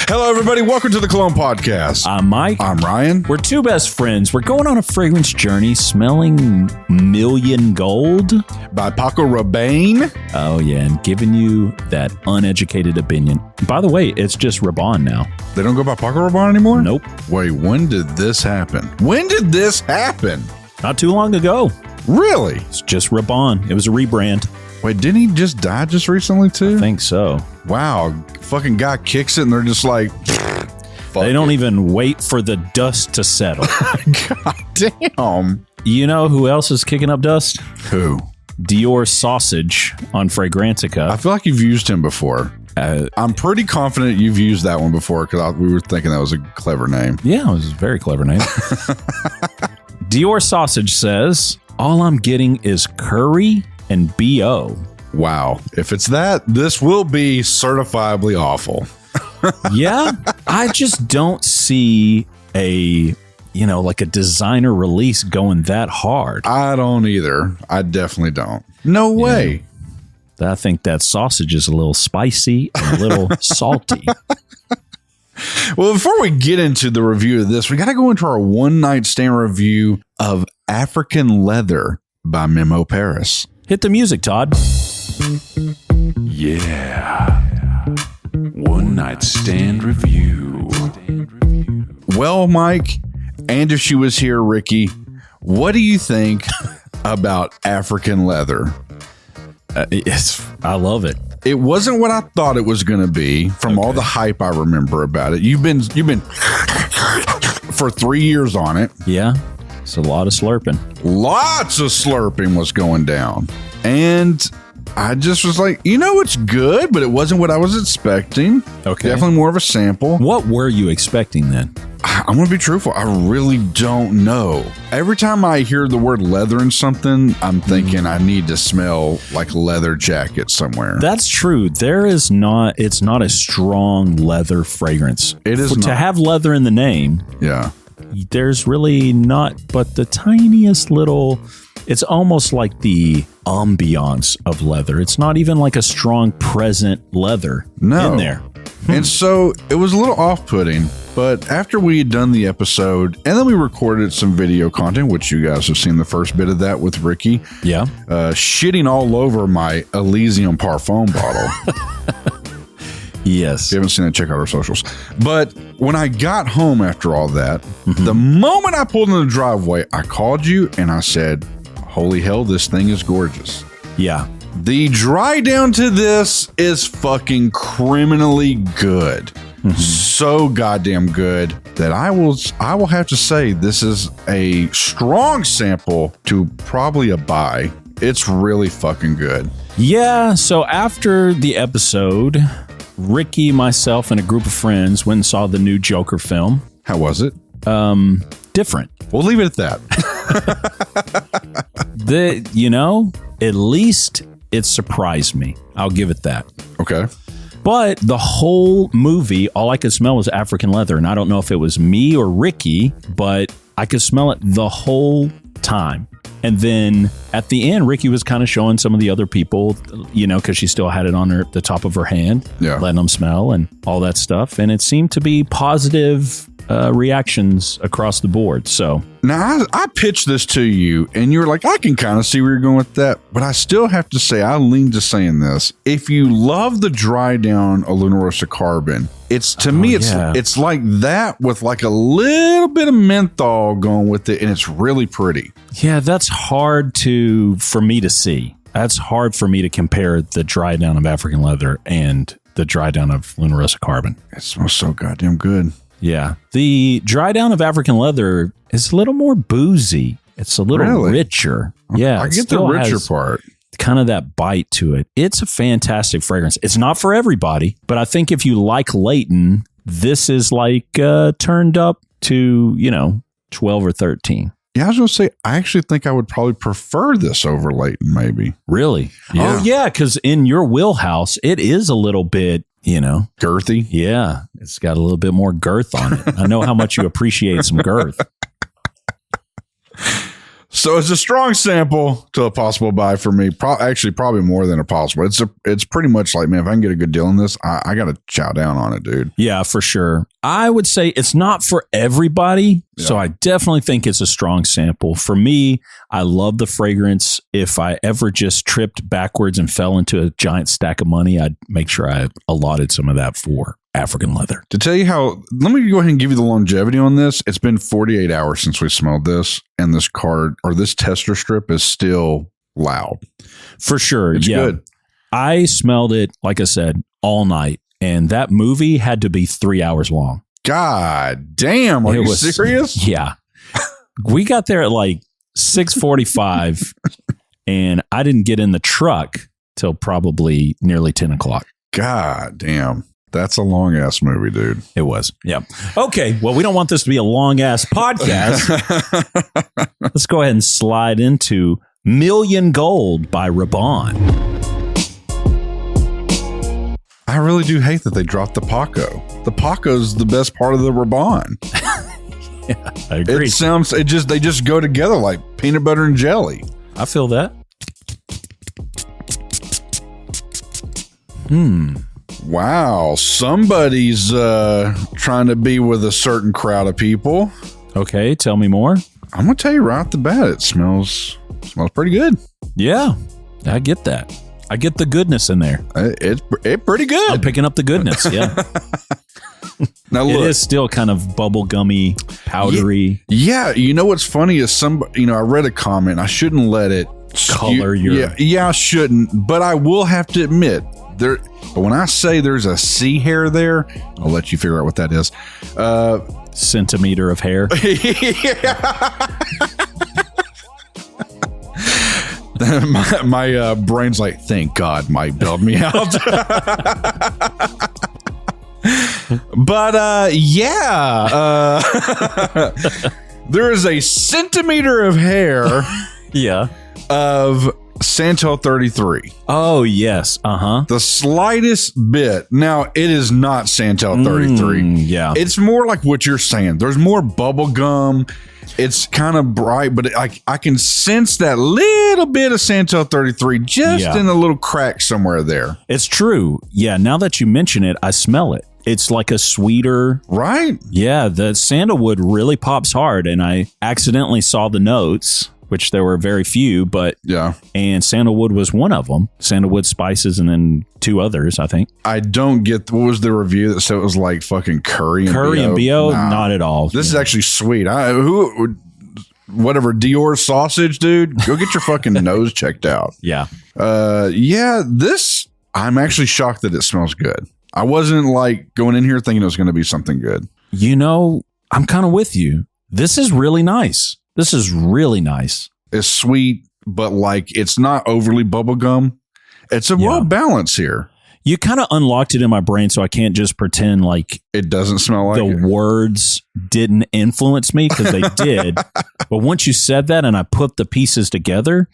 Hello, everybody. Welcome to the Cologne Podcast. I'm Myke. I'm Ryan. We're two best friends. We're going on a fragrance journey smelling Million Gold By Paco Rabanne. Oh, yeah, and giving you that uneducated opinion. By the way, it's just Rabanne now. They don't go by Paco Rabanne anymore? Nope. Wait, when did this happen? When did this happen? Not too long ago. Really? It's just Rabanne. It was a rebrand. Wait, didn't he just die just recently, too? I think so. Wow. Fucking guy kicks it and they're just like... They don't even wait for the dust to settle. God damn. You know who else is kicking up dust? Who? Dior Sausage on Fragrantica. I feel like you've used him before. I'm pretty confident you've used that one before because we were thinking that was a clever name. Yeah, it was a very clever name. Dior Sausage says, all I'm getting is curry and BO. Wow. If it's that, this will be certifiably awful. Yeah, I just don't see like a designer release going that hard. I don't either. I definitely don't. No way. Yeah. I think that sausage is a little spicy and a little salty. Well, before we get into the review of this, we got to go into our one night stand review of African Leather by Memo Paris. Hit the music, Todd. Yeah. One night stand review. Well, Myke, and if she was here, Ricky, what do you think about African Leather? I love it. It wasn't what I thought it was going to be from all the hype I remember about it. You've been for 3 years on it. Yeah. It's a lot of slurping. Lots of slurping was going down. And I just was like, it's good, but it wasn't what I was expecting. Okay. Definitely more of a sample. What were you expecting then? I'm going to be truthful. I really don't know. Every time I hear the word leather in something, I'm thinking I need to smell like a leather jacket somewhere. That's true. It's not a strong leather fragrance. It is not. To have leather in the name. Yeah. There's really not but the tiniest little, it's almost like the ambiance of leather. It's not even like a strong present leather in there. And so it was a little off-putting, but after we had done the episode and then we recorded some video content, which you guys have seen the first bit of that with Ricky. Yeah. Shitting all over my Elysium Parfum bottle. Yes. If you haven't seen that, check out our socials. But when I got home after all that, the moment I pulled in the driveway, I called you and I said, holy hell, this thing is gorgeous. Yeah. The dry down to this is fucking criminally good. So goddamn good that I will have to say this is a strong sample to probably a buy. It's really fucking good. Yeah. So after the episode, Ricky, myself, and a group of friends went and saw the new Joker film. How was it? Different. We'll leave it at that. At least it surprised me. I'll give it that. Okay. But the whole movie, all I could smell was African leather. And I don't know if it was me or Ricky, but I could smell it the whole time. And then at the end, Ricky was kind of showing some of the other people, because she still had it on the top of her hand, letting them smell and all that stuff. And it seemed to be positive reactions across the board. So now I pitched this to you and you're like, I can kind of see where you're going with that, but I still have to say, I lean to saying this. If you love the dry down Olorosa Carbon, it's like that with like a little bit of menthol going with it, and it's really pretty. Yeah, that's hard for me to see. That's hard for me to compare the dry down of African Leather and the dry down of Olorosa Carbon. It smells so goddamn good. Yeah. The dry down of African Leather is a little more boozy. It's a little richer. Yeah. I get the richer part. Kind of that bite to it. It's a fantastic fragrance. It's not for everybody, but I think if you like Leighton, this is like turned up to, 12 or 13. Yeah, I was going to say, I actually think I would probably prefer this over Leighton, maybe. Really? Yeah. Oh, yeah, because in your wheelhouse, it is a little bit, girthy. Yeah, it's got a little bit more girth on it. I know how much you appreciate some girth. So it's a strong sample to a possible buy for me. Actually, probably more than a possible. It's pretty much like, man, if I can get a good deal on this, I got to chow down on it, dude. Yeah, for sure. I would say it's not for everybody. Yeah. So I definitely think it's a strong sample. For me, I love the fragrance. If I ever just tripped backwards and fell into a giant stack of money, I'd make sure I allotted some of that for African leather. To tell you how, let me go ahead and give you the longevity on this. It's been 48 hours since we smelled this, and this card or this tester strip is still loud. For sure. It's good. I smelled it, like I said, all night, and that movie had to be 3 hours long. God damn. Are you serious? Yeah. We got there at like 6:45, and I didn't get in the truck till probably nearly 10 o'clock. God damn. That's a long ass movie, dude. It was. Yeah. Okay. Well, we don't want this to be a long ass podcast. Let's go ahead and slide into Million Gold by Rabanne. I really do hate that they dropped the Paco. The Paco's the best part of the Rabanne. Yeah, I agree. They just go together like peanut butter and jelly. I feel that. Wow, somebody's trying to be with a certain crowd of people. Okay, tell me more. I'm gonna tell you right off the bat, it smells pretty good. Yeah, I get that. I get the goodness in there. It's pretty good. I'm picking up the goodness. Yeah. Now look, it is still kind of bubblegummy, powdery. Yeah, you know what's funny is I read a comment. I shouldn't let it color your. Yeah, I shouldn't. But I will have to admit. But when I say there's a C hair there, I'll let you figure out what that is. Centimeter of hair. my brain's like, thank God Mike bailed me out. But there is a centimeter of hair. Yeah. Of Santal 33. Oh, yes. The slightest bit. Now, it is not Santal 33. Yeah. It's more like what you're saying. There's more bubble gum. It's kind of bright, but I can sense that little bit of Santal 33 just in a little crack somewhere there. It's true. Yeah. Now that you mention it, I smell it. It's like a sweeter. Right? Yeah. The sandalwood really pops hard, and I accidentally saw the notes, which there were very few, but and sandalwood was one of them. Sandalwood spices, and then two others, I think. I don't get what was the review that said it was like fucking curry and BO? Nah, not at all. This is actually sweet. Whatever, Dior Sausage, dude. Go get your fucking nose checked out. Yeah. This I'm actually shocked that it smells good. I wasn't like going in here thinking it was going to be something good. You know, I'm kind of with you. This is really nice. This is really nice. It's sweet, but like it's not overly bubblegum. It's a well balance here. You kind of unlocked it in my brain, so I can't just pretend like it doesn't smell like the words didn't influence me, because they did. But once you said that and I put the pieces together,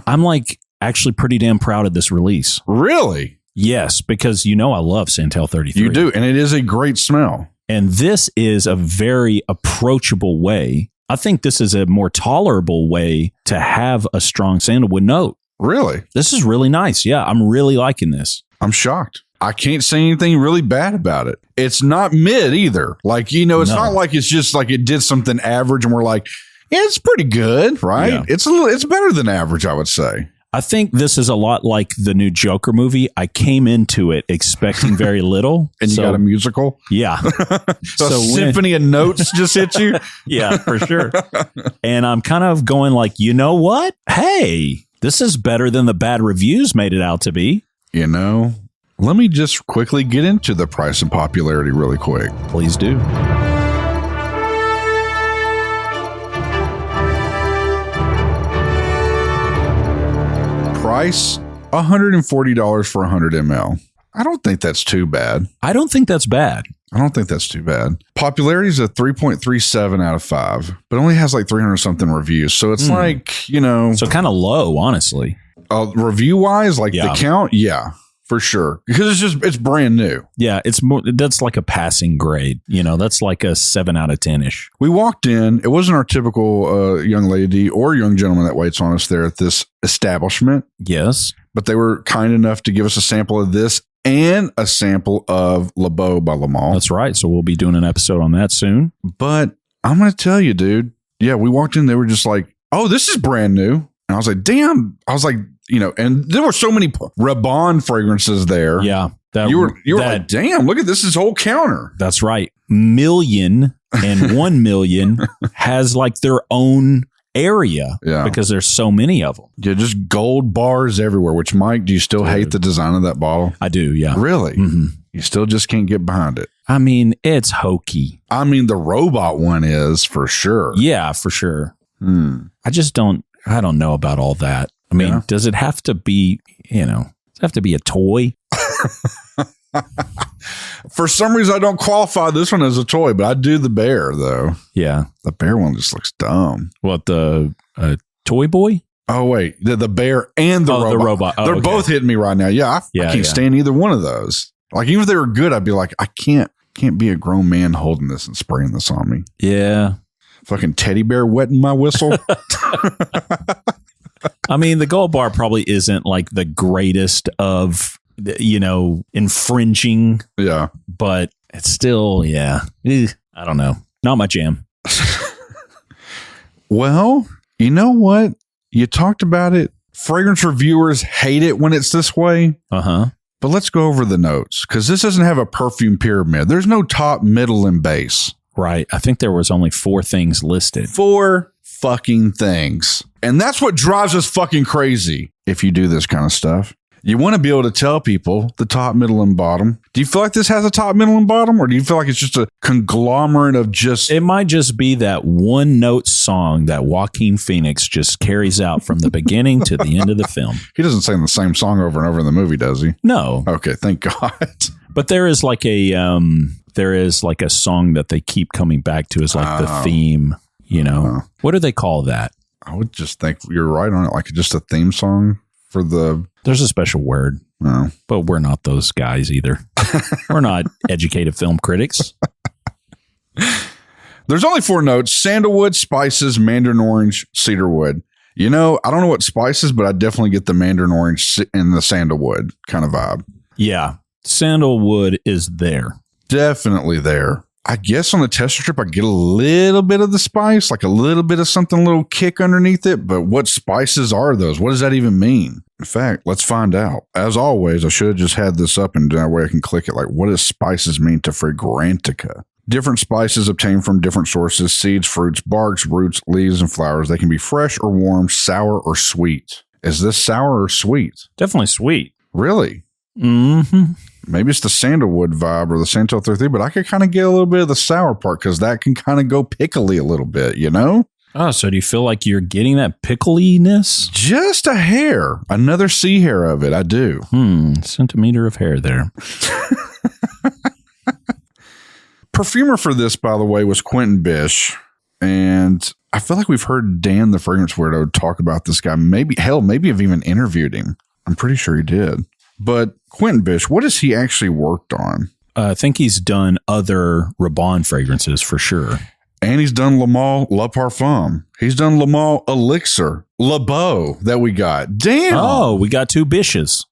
I'm like actually pretty damn proud of this release. Really? Yes, because I love Santal 33. You do, and it is a great smell. And this is a very approachable way. I think this is a more tolerable way to have a strong sandalwood note. Really? This is really nice. Yeah, I'm really liking this. I'm shocked. I can't say anything really bad about it. It's not mid either. Like, it's not like it's just like it did something average and we're like, yeah, it's pretty good, right? Yeah. It's better than average, I would say. I think this is a lot like the new Joker movie. I came into it expecting very little. And you got a musical? Yeah. So symphony of notes just hit you? Yeah, for sure. And I'm kind of going like, you know what? Hey, this is better than the bad reviews made it out to be. Let me just quickly get into the price and popularity really quick. Please do. Price, $140 for 100 ml. I don't think that's too bad. I don't think that's bad. I don't think that's too bad. Popularity is a 3.37 out of 5, but only has like 300 something reviews. So it's like, So kind of low, honestly. Review wise, like the count, for sure. Because it's brand new. Yeah, it's more. That's like a passing grade. That's like a 7 out of 10-ish. We walked in. It wasn't our typical young lady or young gentleman that waits on us there at this establishment. Yes. But they were kind enough to give us a sample of this and a sample of Le Beau by Le Male. That's right. So we'll be doing an episode on that soon. But I'm going to tell you, dude. Yeah, we walked in. They were just like, oh, this is brand new. And I was like, damn. I was like, and there were so many Rabanne fragrances there. Yeah. You were like, damn, look at this whole counter. That's right. Million and 1 million has like their own area because there's so many of them. Yeah, just gold bars everywhere, which, Mike, do you still hate the design of that bottle? I do, yeah. Really? Mm-hmm. You still just can't get behind it. I mean, it's hokey. I mean, the robot one is for sure. Yeah, for sure. I don't know about all that. I mean, does it have to be, does it have to be a toy? For some reason, I don't qualify this one as a toy, but I do the bear, though. Yeah. The bear one just looks dumb. What, the toy boy? Oh, wait. The bear and the robot. The robot. Oh, they're both hitting me right now. Yeah, I can't stand either one of those. Like, even if they were good, I'd be like, I can't be a grown man holding this and spraying this on me. Yeah. Fucking teddy bear wetting my whistle. I mean, the gold bar probably isn't like the greatest of, infringing. Yeah. But it's still, I don't know. Not my jam. Well, you know what? You talked about it. Fragrance reviewers hate it when it's this way. Uh-huh. But let's go over the notes, because this doesn't have a perfume pyramid. There's no top, middle, and base. Right. I think there was only 4 things listed. 4 fucking things. And that's what drives us fucking crazy if you do this kind of stuff. You want to be able to tell people the top, middle, and bottom. Do you feel like this has a top, middle, and bottom? Or do you feel like it's just a conglomerate of just... It might just be that one note song that Joaquin Phoenix just carries out from the beginning to the end of the film. He doesn't sing the same song over and over in the movie, does he? No. Okay, thank God. But there is like a song that they keep coming back to as like the theme, What do they call that? I would just think you're right on it, like just a theme song for the... There's a special word, but we're not those guys either. We're not educated film critics. There's only 4 notes: sandalwood, spices, mandarin orange, cedarwood. I don't know what spices, but I definitely get the mandarin orange and the sandalwood kind of vibe. Yeah. Sandalwood is there. Definitely there. I guess on the tester strip, I get a little bit of the spice, like a little bit of something, a little kick underneath it. But what spices are those? What does that even mean? In fact, let's find out. As always, I should have just had this up and that way I can click it. Like, what does spices mean to Fragrantica? Different spices obtained from different sources: seeds, fruits, barks, roots, leaves, and flowers. They can be fresh or warm, sour or sweet. Is this sour or sweet? Definitely sweet. Really? Mm-hmm. Maybe it's the sandalwood vibe or the Santal 33, but I could kind of get a little bit of the sour part because that can kind of go pickly a little bit, Oh, so do you feel like you're getting that pickliness? Just a hair. Another C hair of it. I do. Centimeter of hair there. Perfumer for this, by the way, was Quentin Bish. And I feel like we've heard Dan, the fragrance weirdo, talk about this guy. Maybe I've even interviewed him. I'm pretty sure he did. But Quentin Bish, what has he actually worked on? I think he's done other Rabanne fragrances for sure. And he's done Le Male La Parfum. He's done Le Male Elixir. Le Beau that we got. Damn. Oh, we got 2 Bishes.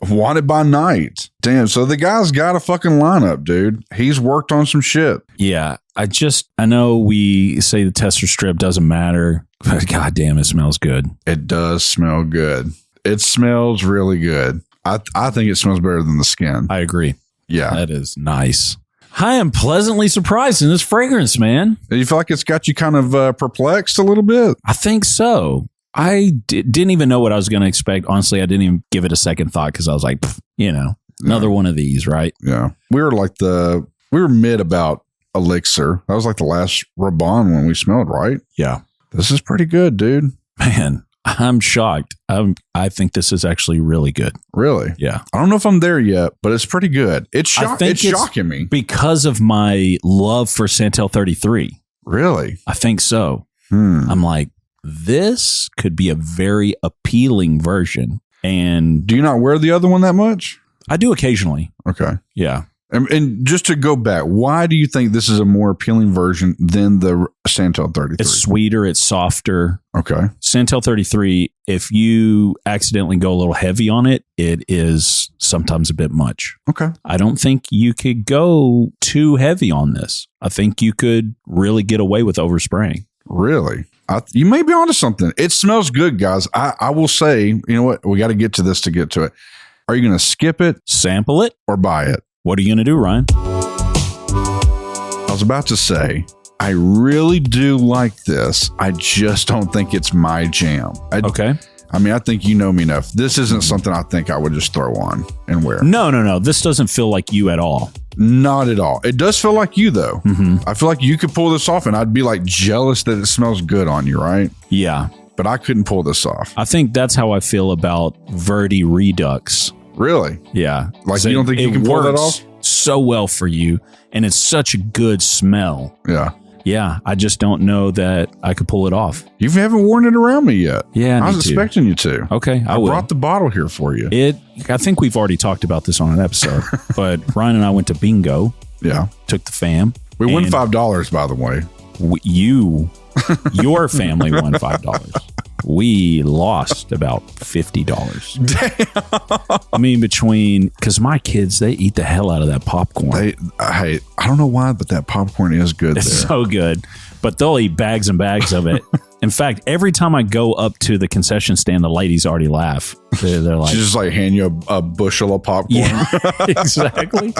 Wanted by Night. Damn. So the guy's got a fucking lineup, dude. He's worked on some shit. Yeah. I know we say the tester strip doesn't matter, but God damn, it smells good. It does smell good. It smells really good. I think it smells better than the skin. I agree. Yeah. That is nice. I am pleasantly surprised in this fragrance, man. You feel like it's got you kind of perplexed a little bit? I think so. I didn't even know what I was going to expect. Honestly, I didn't even give it a second thought because I was like, another one of these, right? Yeah. We were mid about Elixir. That was like the last Rabanne one we smelled, right? Yeah. This is pretty good, dude. Man, I'm shocked. I think this is actually really good. Really? Yeah. I don't know if I'm there yet, but it's pretty good. It's shocking me. Because of my love for Santal 33. Really? I think so. I'm like, this could be a very appealing version. And Do you not wear the other one that much? I do occasionally. Okay. Yeah. And just to go back, why do you think this is a more appealing version than the Santal 33? It's sweeter. It's softer. Okay. Santal 33, if you accidentally go a little heavy on it, it is sometimes a bit much. Okay. I don't think you could go too heavy on this. I think you could really get away with overspraying. Really? You may be onto something. It smells good, guys. I will say, you know what? We got to get to this to get to it. Are you going to skip it, Sample it, or buy it? What are you going to do, Ryan? I was about to say, I really do like this. I just don't think it's my jam. Okay. I mean, I think you know me enough. This isn't something I think I would just throw on and wear. No. This doesn't feel like you at all. Not at all. It does feel like you, though. Mm-hmm. I feel like you could pull this off, and I'd be like jealous that it smells good on you, right? Yeah. But I couldn't pull this off. I think that's how I feel about Verde Redux. Really? Yeah. Like, you don't think you can pull that off? So well for you, and it's such a good smell. Yeah. Yeah, I just don't know that I could pull it off. You haven't worn it around me yet. Yeah, I was expecting you to. Okay, I will. Brought the bottle here for you. I think we've already talked about this on an episode, but Ryan and I went to bingo. Yeah. Took the fam. We won $5, by the way. Your family won $5. We lost about $50. Damn. I mean, because my kids, they eat the hell out of that popcorn. I don't know why, but that popcorn is good. It's there. so good. But they'll eat bags and bags of it. In fact, every time I go up to the concession stand, the ladies already laugh. They're like, she just like hand you a bushel of popcorn. Yeah, exactly.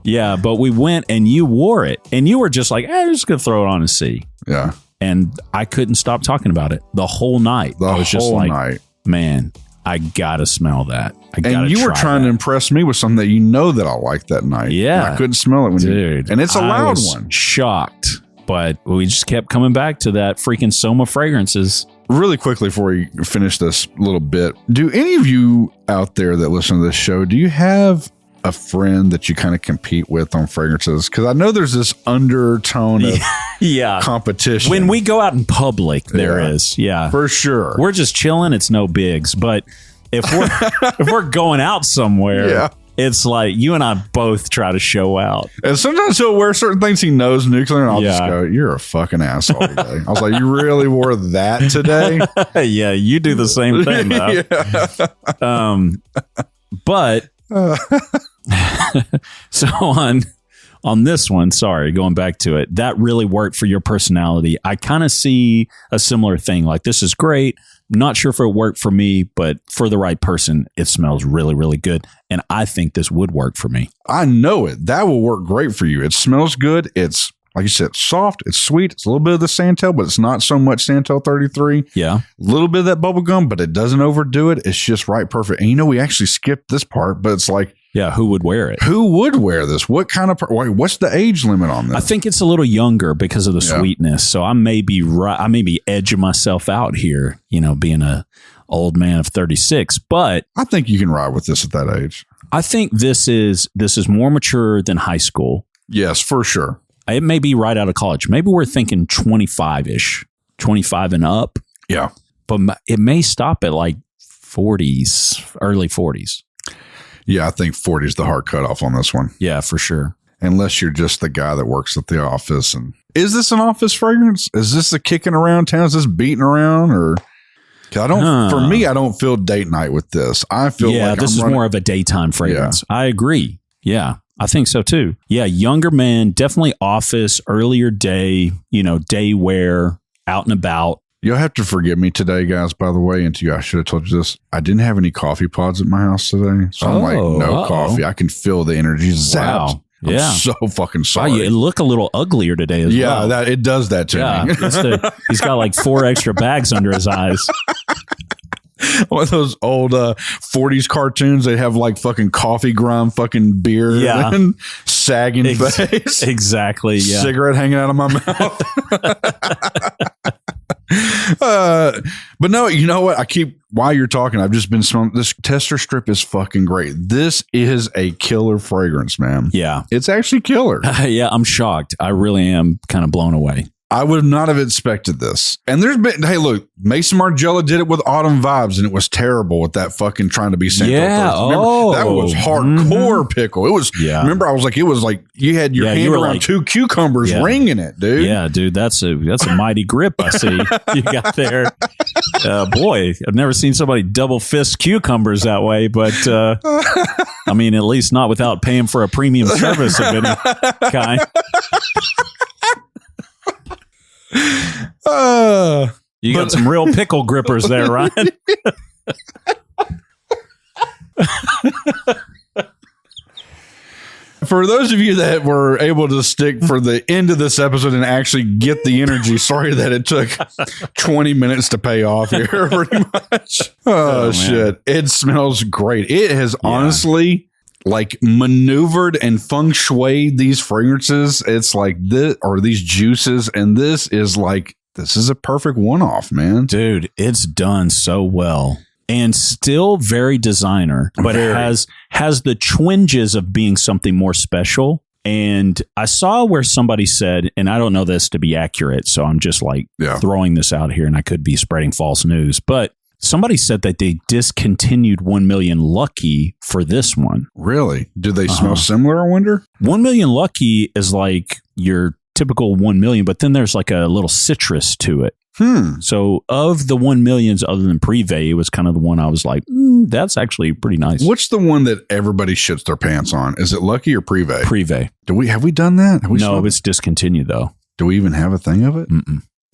Yeah, but we went and you wore it, and you were just like, I'm just gonna throw it on and see. Yeah. And I couldn't stop talking about it the whole night. I was just like, man, I gotta smell that. And you were trying to impress me with something that you know that I liked that night. Yeah. And I couldn't smell it and it's a loud one. Shocked, but we just kept coming back to that freaking Soma fragrances. Really quickly before we finish this little bit, do any of you out there that listen to this show, do you have a friend that you kind of compete with on fragrances? Because I know there's this undertone of competition. When we go out in public, there is. Yeah. For sure. We're just chilling. It's no bigs. But if we're going out somewhere, it's like you and I both try to show out. And sometimes he'll wear certain things he knows nuclear, and I'll just go, you're a fucking asshole today. I was like, you really wore that today? Yeah, you do the same thing, though. But so on this one, sorry, going back to it, that really worked for your personality. I kind of see a similar thing. Like, this is great. Not sure if it worked for me, but for the right person, it smells really, really good. And I think this would work for me. I know it. That will work great for you. It smells good. It's, like you said, soft. It's sweet. It's a little bit of the Santal, but it's not so much Santal 33. Yeah. A little bit of that bubble gum, but it doesn't overdo it. It's just right perfect. And you know, we actually skipped this part, but it's like, yeah, who would wear it? Who would wear this? What kind of, what's the age limit on this? I think it's a little younger because of the sweetness. So I may be edging myself out here, you know, being a old man of 36, but I think you can ride with this at that age. I think this is more mature than high school. Yes, for sure. It may be right out of college. Maybe we're thinking 25-ish, 25 and up. Yeah. But it may stop at like 40s, early 40s. Yeah, I think 40 is the hard cutoff on this one. Yeah, for sure. Unless you're just the guy that works at the office. And is this an office fragrance? Is this a kicking around town? Is this beating around? Or for me, I don't feel date night with this. I feel like this is more of a daytime fragrance. Yeah. I agree. Yeah, I think so too. Yeah, younger man, definitely office, earlier day, day wear, out and about. You'll have to forgive me today, guys, by the way. And to you, I should have told you this. I didn't have any coffee pods at my house today. So I'm like, no coffee. I can feel the energy zapped. Wow. I'm so fucking sorry. Wow, you look a little uglier today as well. Yeah, it does that to me. He's got like 4 extra bags under his eyes. One of those old 40s cartoons, they have like fucking coffee ground fucking beard and sagging face. Exactly, yeah. Cigarette hanging out of my mouth. But no, you know what? While you're talking, I've just been smelling. This tester strip is fucking great. This is a killer fragrance, man. Yeah. It's actually killer. Yeah, I'm shocked. I really am kind of blown away. I would not have expected this. And there's been, hey, look, Mason Margiela did it with Autumn Vibes, and it was terrible with that fucking trying to be Santo. Yeah, Remember, that was hardcore pickle. It was, remember, I was like, it was like you had your hand around like, 2 cucumbers ringing it, dude. Yeah, dude, that's a mighty grip I see you got there. Boy, I've never seen somebody double fist cucumbers that way, but I mean, at least not without paying for a premium service of any kind. You got some real pickle grippers there, Ryan. For those of you that were able to stick for the end of this episode and actually get the energy, sorry that it took 20 minutes to pay off here, pretty much. Oh shit. It smells great. It has honestly like maneuvered and feng shui these fragrances. It's like this, or these juices, and this is a perfect one-off, man. Dude, it's done so well. And still very designer, but it has the twinges of being something more special. And I saw where somebody said, and I don't know this to be accurate, so I'm just throwing this out here, and I could be spreading false news, but somebody said that they discontinued 1 Million Lucky for this one. Really? Do they smell similar, I wonder? 1 Million Lucky is like your typical 1 million, but then there's like a little citrus to it. So of the 1 millions, other than Privé, it was kind of the one I was like, that's actually pretty nice. What's the one that everybody shits their pants on? Is it Lucky or Privé? Privé. Have we done that? No, it's discontinued though. Do we even have a thing of it?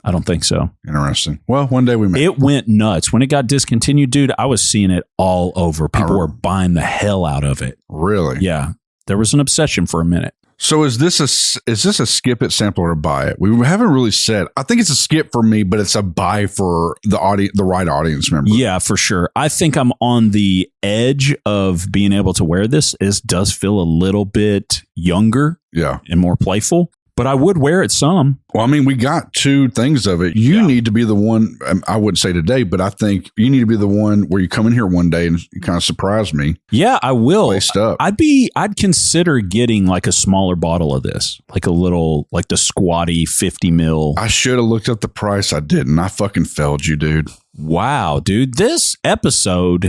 I don't think so. Interesting. Well, one day we may. It went nuts. When it got discontinued, dude, I was seeing it all over. People were buying the hell out of it. Really? Yeah. There was an obsession for a minute. So is this a skip it, sample, or buy it? We haven't really said. I think it's a skip for me, but it's a buy for the right audience member. Yeah, for sure. I think I'm on the edge of being able to wear this. It does feel a little bit younger, and more playful. But I would wear it some. Well, I mean, we got 2 things of it. You need to be the one, I wouldn't say today, but I think you need to be the one where you come in here one day and kind of surprise me. Yeah, I will. Laced up. I'd consider getting like a smaller bottle of this, like a little, like the squatty 50 mil. I should have looked up the price. I didn't. I fucking failed you, dude. Wow, dude. This episode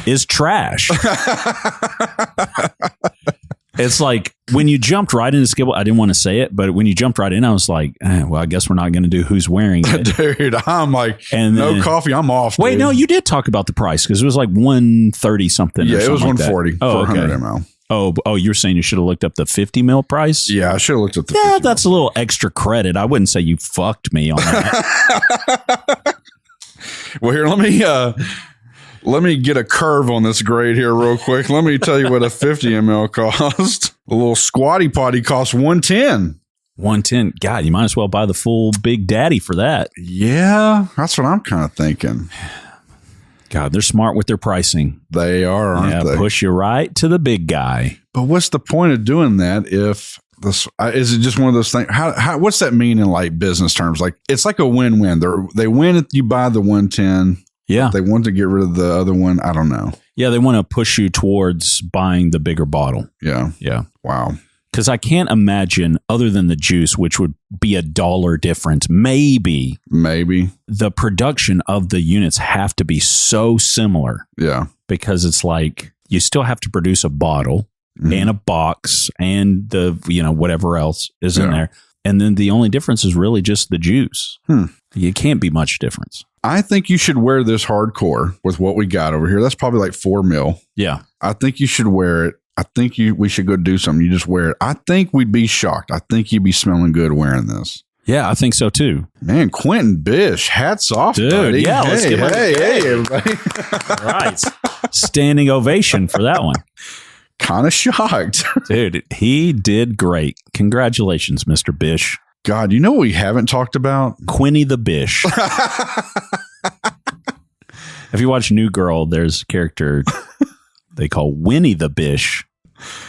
is trash. It's like when you jumped right into Skibble, I didn't want to say it, but when you jumped right in, I was like, well, I guess we're not going to do who's wearing it. Dude, I'm like, and no coffee, I'm off. Wait, no, you did talk about the price because it was like 130 something. Yeah, it was 140 for 100 okay. ml. Oh, you're saying you should have looked up the 50 mil price? Yeah, I should have looked up the 50 mil. That's a little extra credit. I wouldn't say you fucked me on that. Well, here, let me get a curve on this grade here real quick. Let me tell you what a 50 ml cost. A little squatty potty costs 110. 110. God, you might as well buy the full Big Daddy for that. Yeah, that's what I'm kind of thinking. God, they're smart with their pricing. They are, aren't they? Push you right to the big guy. But what's the point of doing that if this is it just one of those things? How what's that mean in like business terms? Like it's like a win-win. They win if you buy the 110. Yeah. They want to get rid of the other one. I don't know. Yeah, they want to push you towards buying the bigger bottle. Yeah. Yeah. Wow. Because I can't imagine, other than the juice, which would be $1 difference, maybe the production of the units have to be so similar. Yeah. Because it's like you still have to produce a bottle and a box and the, whatever else is in there. And then the only difference is really just the juice. It can't be much difference. I think you should wear this hardcore with what we got over here. That's probably like 4 mil. Yeah. I think you should wear it. I think we should go do something. You just wear it. I think we'd be shocked. I think you'd be smelling good wearing this. Yeah, I think so too. Man, Quentin Bish, hats off, dude. Buddy. Yeah, let's give hey, everybody. All right. Standing ovation for that one. Kind of shocked. Dude, he did great. Congratulations, Mr. Bish. God, you know what we haven't talked about? Quinny the Bish. If you watch New Girl, there's a character they call Winnie the Bish.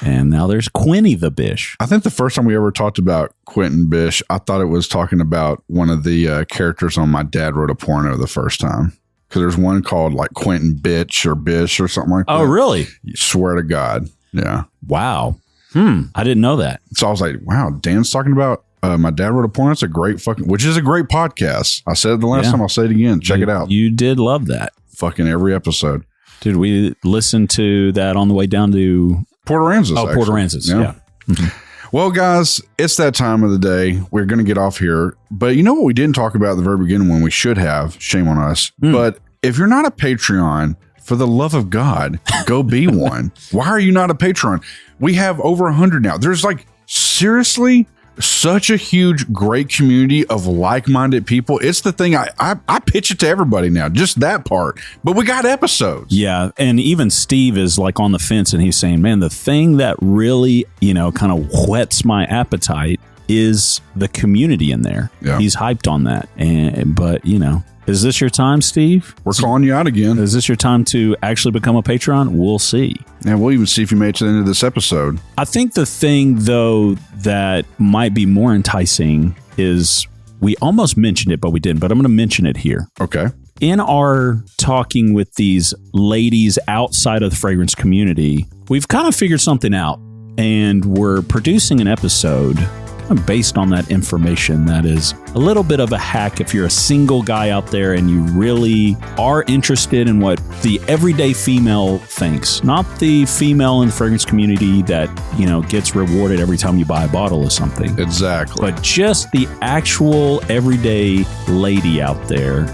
And now there's Quinny the Bish. I think the first time we ever talked about Quentin Bish, I thought it was talking about one of the characters on My Dad Wrote a Porno the first time. Because there's one called like Quentin Bitch or Bish or something like that. Oh, really? You swear to God. Yeah. Wow. I didn't know that. So I was like, wow, Dan's talking about My Dad Wrote a Porn. That's a great which is a great podcast. I said it the last time. I'll say it again. Check it out. You did love that. Fucking every episode. Did we listen to that on the way down to Port Aransas? Oh, Port Aransas. Yeah. Mm-hmm. Well, guys, it's that time of the day. We're going to get off here. But you know what we didn't talk about at the very beginning when we should have? Shame on us. But if you're not a Patreon, for the love of God, go be one. Why are you not a Patreon? We have over 100 now. There's like, seriously, such a huge, great community of like-minded people. It's the thing I pitch it to everybody now, just that part. But we got episodes. Yeah. And even Steve is like on the fence and he's saying, man, the thing that really, kind of whets my appetite is the community in there. Yeah. He's hyped on that. But is this your time, Steve? We're calling you out again. Is this your time to actually become a Patreon? We'll see. And we'll even see if you made it to the end of this episode. I think the thing, though, that might be more enticing is we almost mentioned it, but we didn't. But I'm going to mention it here. Okay. In our talking with these ladies outside of the fragrance community, we've kind of figured something out. And we're producing an episode based on that information that is a little bit of a hack if you're a single guy out there and you really are interested in what the everyday female thinks, not the female in the fragrance community that, gets rewarded every time you buy a bottle of something. Exactly. But just the actual everyday lady out there.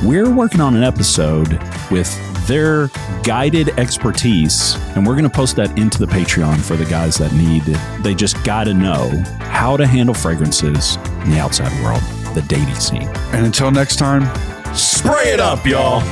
We're working on an episode with their guided expertise, and we're going to post that into the Patreon for the guys that need it. They just got to know how to handle fragrances in the outside world, the dating scene. And until next time, spray it up, y'all.